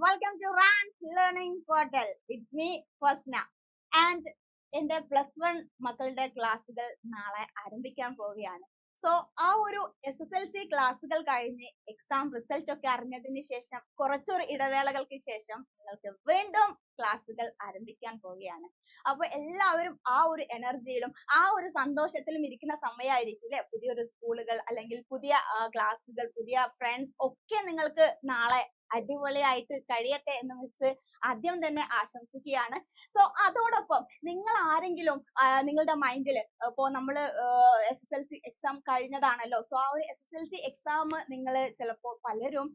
welcome to Rans Learning Portal. It's me, Fasna. And എന്റെ +1 മക്കളുടെ ക്ലാസ്സുകൾ നാളെ ആരംഭിക്കാൻ പോവുകയാണ്. സോ ആ ഒരു SSLC ക്ലാസ്സുകൾ കഴിഞ്ഞ് എക്സാം റിസൾട്ട് ഒക്കെ അറിഞ്ഞതിന് ശേഷം കുറച്ചൊരു ഇടവേളകൾക്ക് ശേഷം നിങ്ങൾക്ക് വീണ്ടും ക്ലാസ്സുകൾ ആരംഭിക്കാൻ പോവുകയാണ്. അപ്പൊ എല്ലാവരും ആ ഒരു എനർജിയിലും ആ ഒരു സന്തോഷത്തിലും ഇരിക്കുന്ന സമയമായിരിക്കും അല്ലെ. പുതിയൊരു സ്കൂളുകൾ അല്ലെങ്കിൽ പുതിയ ക്ലാസ്സുകൾ, പുതിയ ഫ്രണ്ട്സ് ഒക്കെ നിങ്ങൾക്ക് നാളെ അടിപൊളിയായിട്ട് കഴിയട്ടെ എന്ന് മിസ് ആദ്യം തന്നെ ആശംസിക്കുകയാണ്. സോ അതോടൊപ്പം നിങ്ങൾ ആരെങ്കിലും നിങ്ങളുടെ മൈൻഡിൽ ഇപ്പോ നമ്മൾ SSLC എക്സാം കഴിഞ്ഞതാണല്ലോ. സോ ആ ഒരു SSLC എക്സാം നിങ്ങൾ ചിലപ്പോൾ പലരും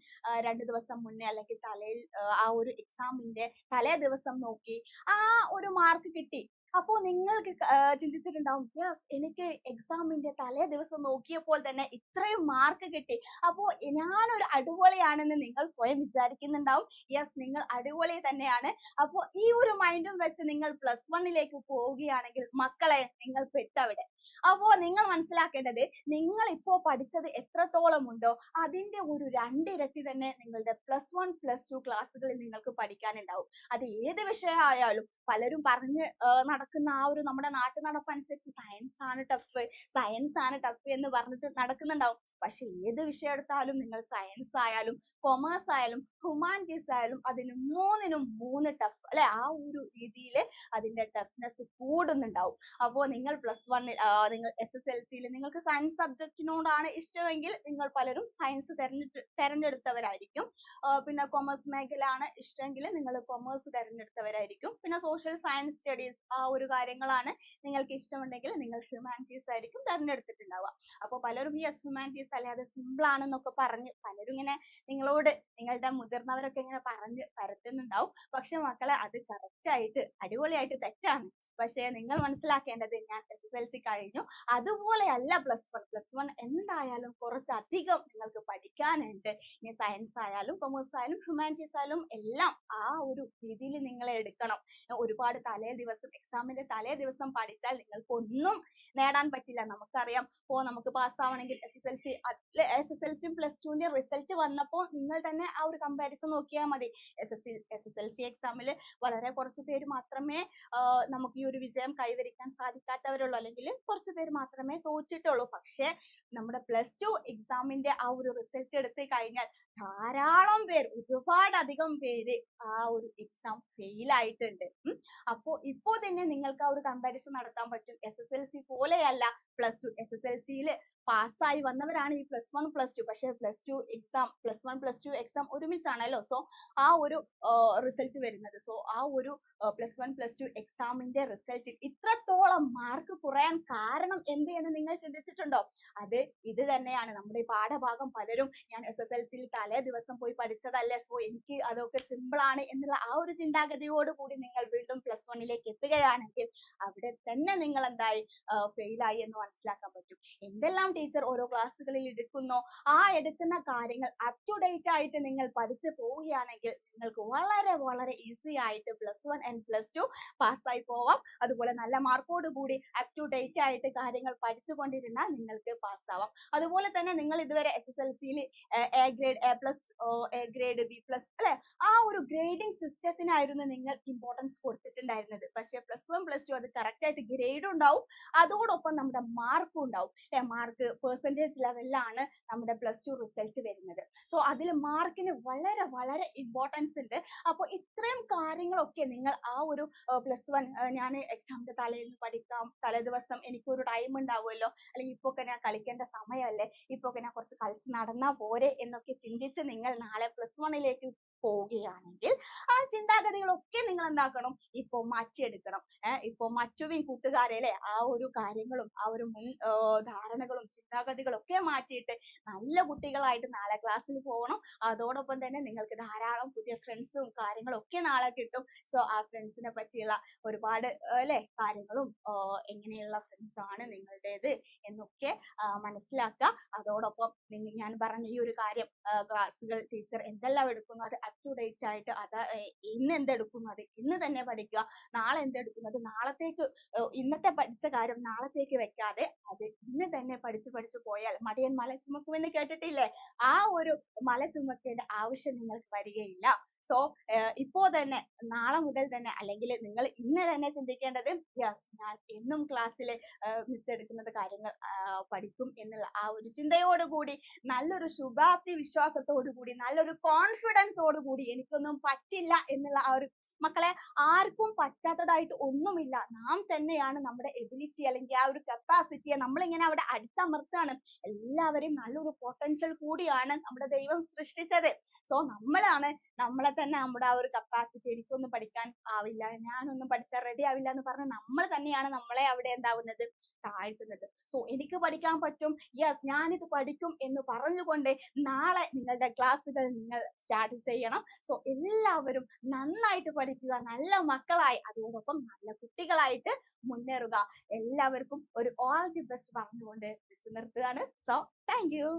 2 ദിവസം മുന്നേ അല്ലെങ്കിൽ തലയിൽ ആ ഒരു എക്സാമിന്റെ തലേ ദിവസം നോക്കി ആ ഒരു മാർക്ക് കിട്ടി. അപ്പോ നിങ്ങൾക്ക് ചിന്തിച്ചിട്ടുണ്ടാവും, യെസ് എനിക്ക് എക്സാമിന്റെ തലേ ദിവസം നോക്കിയപ്പോൾ തന്നെ ഇത്രയും മാർക്ക് കിട്ടി, അപ്പോ ഞാനൊരു അടിപൊളിയാണെന്ന് നിങ്ങൾ സ്വയം വിചാരിക്കുന്നുണ്ടാവും. യെസ്, നിങ്ങൾ അടിപൊളി തന്നെയാണ്. അപ്പോ ഈ ഒരു മൈൻഡും വെച്ച് നിങ്ങൾ +1ലേക്ക് പോവുകയാണെങ്കിൽ മക്കളെ നിങ്ങൾ പെട്ടവിടെ. അപ്പോ നിങ്ങൾ മനസ്സിലാക്കേണ്ടത്, നിങ്ങൾ ഇപ്പോ പഠിച്ചത് എത്രത്തോളം ഉണ്ടോ അതിന്റെ ഒരു 2 ഇരട്ടി തന്നെ നിങ്ങളുടെ +1 +2 ക്ലാസ്സുകളിൽ നിങ്ങൾക്ക് പഠിക്കാനുണ്ടാവും. അത് ഏത് വിഷയമായാലും പലരും പറഞ്ഞ് നടക്കുന്ന ആ ഒരു നമ്മുടെ നാട്ടു നടപ്പനുസരിച്ച് സയൻസ് ആണ് ടഫ് എന്ന് പറഞ്ഞിട്ട് നടക്കുന്നുണ്ടാവും. പക്ഷെ ഏത് വിഷയം എടുത്താലും നിങ്ങൾ സയൻസ് ആയാലും കൊമേഴ്സ് ആയാലും ഹ്യൂമാനിറ്റീസ് ആയാലും അതിന് 3നും 3 ടഫ് അല്ലെ. ആ ഒരു രീതിയിൽ അതിന്റെ ടഫ്നെസ് കൂടുന്നുണ്ടാവും. അപ്പോൾ നിങ്ങൾ +1 നിങ്ങൾ SSLCയിൽ നിങ്ങൾക്ക് സയൻസ് സബ്ജക്റ്റിനോടാണ് ഇഷ്ടമെങ്കിൽ നിങ്ങൾ പലരും സയൻസ് തെരഞ്ഞെടുത്തവരായിരിക്കും. പിന്നെ കൊമേഴ്സ് മേഖലയാണ് ഇഷ്ടമെങ്കിൽ നിങ്ങൾ കൊമേഴ്സ് തെരഞ്ഞെടുത്തവരായിരിക്കും. പിന്നെ സോഷ്യൽ സയൻസ് സ്റ്റഡീസ് ആ ഒരു കാര്യങ്ങളാണ് നിങ്ങൾക്ക് ഇഷ്ടമുണ്ടെങ്കിൽ നിങ്ങൾ ഹ്യൂമാനിറ്റീസ് ആയിരിക്കും തെരഞ്ഞെടുത്തിട്ടുണ്ടാവുക. അപ്പോൾ പലരും ഹ്യൂമാനിറ്റീസ് അല്ലാതെ സിമ്പിൾ ആണെന്നൊക്കെ പറഞ്ഞ് പലരും ഇങ്ങനെ നിങ്ങളോട്, നിങ്ങളുടെ മുതിർന്നവരൊക്കെ ഇങ്ങനെ പറഞ്ഞ് പരത്തുന്നുണ്ടാവും. പക്ഷെ മക്കളെ അത് കറക്റ്റ് ആയിട്ട് അടിപൊളിയായിട്ട് തെറ്റാണ്. പക്ഷെ നിങ്ങൾ മനസ്സിലാക്കേണ്ടത്, ഞാൻ SSLC കഴിഞ്ഞു, അതുപോലെയല്ല +1 എന്തായാലും കുറച്ചധികം നിങ്ങൾക്ക് പഠിക്കാനുണ്ട്. ഇനി സയൻസ് ആയാലും കൊമേഴ്സ് ആയാലും ഹ്യൂമാനിറ്റീസ് ആയാലും എല്ലാം ആ ഒരു രീതിയിൽ നിങ്ങൾ എടുക്കണം. ഒരുപാട് എക്സാമിന്റെ തലേ ദിവസം പഠിച്ചാൽ നിങ്ങൾക്ക് ഒന്നും നേടാൻ പറ്റില്ല. നമുക്കറിയാം, നമുക്ക് പാസ്സാവണമെങ്കിൽ SSLCയും +2ന്റെ റിസൾട്ട് വന്നപ്പോൾ നിങ്ങൾ തന്നെ ആ ഒരു കമ്പാരിസൺ നോക്കിയാൽ മതി. SSLC എക്സാമിൽ വളരെ കുറച്ച് പേര് മാത്രമേ നമുക്ക് ഈ ഒരു വിജയം കൈവരിക്കാൻ സാധിക്കാത്തവരുള്ളൂ, അല്ലെങ്കിൽ കുറച്ച് പേര് മാത്രമേ തോറ്റിട്ടുള്ളൂ. പക്ഷെ നമ്മുടെ +2 എക്സാമിന്റെ ആ ഒരു റിസൾട്ട് എടുത്ത് കഴിഞ്ഞാൽ ധാരാളം പേര്, ഒരുപാടധികം പേര് ആ ഒരു എക്സാം ഫെയിൽ ആയിട്ടുണ്ട്. അപ്പോ ഇപ്പോ തന്നെ നിങ്ങൾക്ക് ആ ഒരു കമ്പാരിസൺ നടത്താൻ പറ്റും. SSLC പോലെയല്ല +2. SSLCയിൽ പാസ്സായി വന്നവരാണ് ഈ +1 +2. പക്ഷെ +1 +2 എക്സാം ഒരുമിച്ചാണല്ലോ. സോ ആ ഒരു റിസൾട്ട് വരുന്നത്. സോ ആ ഒരു +1 +2 എക്സാമിന്റെ റിസൾട്ടിൽ ഇത്രത്തോളം മാർക്ക് കുറയാൻ കാരണം എന്ത് എന്ന് നിങ്ങൾ ചിന്തിച്ചിട്ടുണ്ടോ? ഇത് തന്നെയാണ്. നമ്മുടെ ഈ പാഠഭാഗം പലരും ഞാൻ SSLCയിൽ തലേ ദിവസം പോയി പഠിച്ചതല്ലേ, സോ എനിക്ക് അതൊക്കെ സിമ്പിൾ ആണ് എന്നുള്ള ആ ഒരു ചിന്താഗതിയോട് കൂടി നിങ്ങൾ വീണ്ടും +1ലേക്ക് എത്തുകയാണെങ്കിൽ അവിടെ തന്നെ നിങ്ങൾ എന്തായി ഫെയിൽ ആയി എന്ന് മനസ്സിലാക്കാൻ പറ്റും. എന്തെല്ലാം ടീച്ചർ ഓരോ ക്ലാസ്സുകളിൽ എടുക്കുന്നോ ആ എടുക്കുന്ന കാര്യങ്ങൾ അപ് ടു ഡേറ്റ് ആയിട്ട് നിങ്ങൾ പഠിച്ചു പോവുകയാണെങ്കിൽ നിങ്ങൾക്ക് വളരെ വളരെ ഈസി ആയിട്ട് +1 and +2 പാസ്സായി പോവാം. അതുപോലെ നല്ല മാർക്കോട് കൂടി അപ് ടു ഡേറ്റ് ആയിട്ട് കാര്യങ്ങൾ പഠിച്ചുകൊണ്ടിരുന്നാൽ നിങ്ങൾക്ക് പാസ്സാവാം. അതുപോലെ തന്നെ നിങ്ങൾ ഇതുവരെ SSLCയിൽ A grade, A+, A grade, B+ അല്ലെ, ആ ഒരു ഗ്രേഡിംഗ് സിസ്റ്റത്തിനായിരുന്നു നിങ്ങൾ ഇമ്പോർട്ടൻസ് കൊടുത്തിട്ടുണ്ടായിരുന്നത്. പക്ഷെ +1 +2 അത് കറക്റ്റ് ആയിട്ട് ഗ്രേഡും ഉണ്ടാവും, അതോടൊപ്പം നമ്മുടെ മാർക്കും ഉണ്ടാവും. മാർക്ക് പെർസെന്റേജ് ലെവലിലാണ് നമ്മുടെ +2 റിസൾട്ട് വരുന്നത്. സോ അതിൽ മാർക്കിന് വളരെ വളരെ ഇമ്പോർട്ടൻസ് ഉണ്ട്. അപ്പോൾ ഇത്രയും കാര്യങ്ങളൊക്കെ നിങ്ങൾ ആ ഒരു +1 ഞാൻ എക്സാമിന്റെ തലേന്ന് പഠിക്കാം, തലേ ദിവസം എനിക്കൊരു ടൈം ഉണ്ടാവുമല്ലോ, അല്ലെങ്കിൽ ഇപ്പൊക്കെ ഞാൻ കളിക്കേണ്ട സമയമല്ലേ, ഇപ്പൊക്കെ ഞാൻ കുറച്ച് കളിച്ച് നടന്നാ പോരെ എന്നൊക്കെ ചിന്തിച്ച് നിങ്ങൾ നാളെ +1ലേക്ക് പോവുകയാണെങ്കിൽ ആ ചിന്താഗതികളൊക്കെ നിങ്ങൾ എന്താക്കണം, ഇപ്പൊ മാറ്റിയെടുക്കണം. ഇപ്പൊ മറ്റുവിൻ കൂട്ടുകാരെ അല്ലെ, ആ ഒരു കാര്യങ്ങളും ആ ഒരു മുൻ ധാരണകളും ചിന്താഗതികളും ഒക്കെ മാറ്റിയിട്ട് നല്ല കുട്ടികളായിട്ട് നാളെ ക്ലാസ്സിൽ പോകണം. അതോടൊപ്പം തന്നെ നിങ്ങൾക്ക് ധാരാളം പുതിയ ഫ്രണ്ട്സും കാര്യങ്ങളും ഒക്കെ നാളെ കിട്ടും. സോ ആ ഫ്രണ്ട്സിനെ പറ്റിയുള്ള ഒരുപാട് അല്ലെ കാര്യങ്ങളും എങ്ങനെയുള്ള ഫ്രണ്ട്സ് ആണ് നിങ്ങളുടേത് എന്നൊക്കെ മനസ്സിലാക്കുക. അതോടൊപ്പം ഞാൻ പറഞ്ഞ ഈ ഒരു കാര്യം, ക്ലാസ്സുകൾ ടീച്ചർ എന്തെല്ലാം എടുക്കുന്നു അത് അപ് ടു ഡേറ്റ് ആയിട്ട്, ഇന്ന് എന്തെടുക്കുന്നു അത് ഇന്ന് തന്നെ പഠിക്കുക. നാളെ എന്തെടുക്കുന്നത് നാളത്തേക്ക്, ഇന്നത്തെ പഠിച്ച കാര്യം നാളത്തേക്ക് വെക്കാതെ അത് ഇന്ന് തന്നെ പഠിച്ചു പോയാൽ മടിയൻ മല ചുമക്കുമെന്ന് കേട്ടിട്ടില്ലേ? ആ ഒരു മല ചുമക്കേണ്ട ആവശ്യം നിങ്ങൾക്ക് വരികയില്ല. സോ ഇപ്പോ തന്നെ നാളെ മുതൽ തന്നെ അല്ലെങ്കിൽ നിങ്ങൾ ഇന്ന് തന്നെ ചിന്തിക്കേണ്ടത് യെസ് ഞാൻ എന്നും ക്ലാസ്സിൽ മിസ് എടുക്കുന്നത് കാര്യങ്ങൾ പഠിക്കും എന്നുള്ള ആ ഒരു ചിന്തയോടുകൂടി നല്ലൊരു ശുഭാപ്തി വിശ്വാസത്തോടു കൂടി നല്ലൊരു കോൺഫിഡൻസോടു കൂടി എനിക്കൊന്നും പറ്റില്ല എന്നുള്ള ആ ഒരു മക്കളെ ആർക്കും പറ്റാത്തതായിട്ട് ഒന്നുമില്ല. നാം തന്നെയാണ് നമ്മുടെ എബിലിറ്റി അല്ലെങ്കിൽ ആ ഒരു കപ്പാസിറ്റിയെ നമ്മളിങ്ങനെ അവിടെ അടിച്ചമർത്താണ്. എല്ലാവരെയും നല്ലൊരു പൊട്ടൻഷ്യൽ കൂടിയാണ് നമ്മുടെ ദൈവം സൃഷ്ടിച്ചത്. സോ നമ്മളാണ് നമ്മളെ തന്നെ നമ്മുടെ ആ ഒരു കപ്പാസിറ്റി എനിക്കൊന്നും പഠിക്കാൻ ആവില്ല, ഞാനൊന്നും പഠിച്ചാൽ റെഡി ആവില്ല എന്ന് പറഞ്ഞ് നമ്മൾ തന്നെയാണ് നമ്മളെ അവിടെ എന്താവുന്നത് താഴ്ത്തുന്നത്. സോ എനിക്ക് പഠിക്കാൻ പറ്റും, യെസ് ഞാനിത് പഠിക്കും എന്ന് പറഞ്ഞുകൊണ്ട് നാളെ നിങ്ങളുടെ ക്ലാസ്സുകൾ നിങ്ങൾ സ്റ്റാർട്ട് ചെയ്യണം. സോ എല്ലാവരും നന്നായിട്ട് പഠിക്കുക, നല്ല മക്കളായി അതോടൊപ്പം നല്ല കുട്ടികളായിട്ട് മുന്നേറുക. എല്ലാവർക്കും ഒരു ഓൾ ദി ബെസ്റ്റ് പറഞ്ഞുകൊണ്ട് നിർത്തുകയാണ്. So thank you.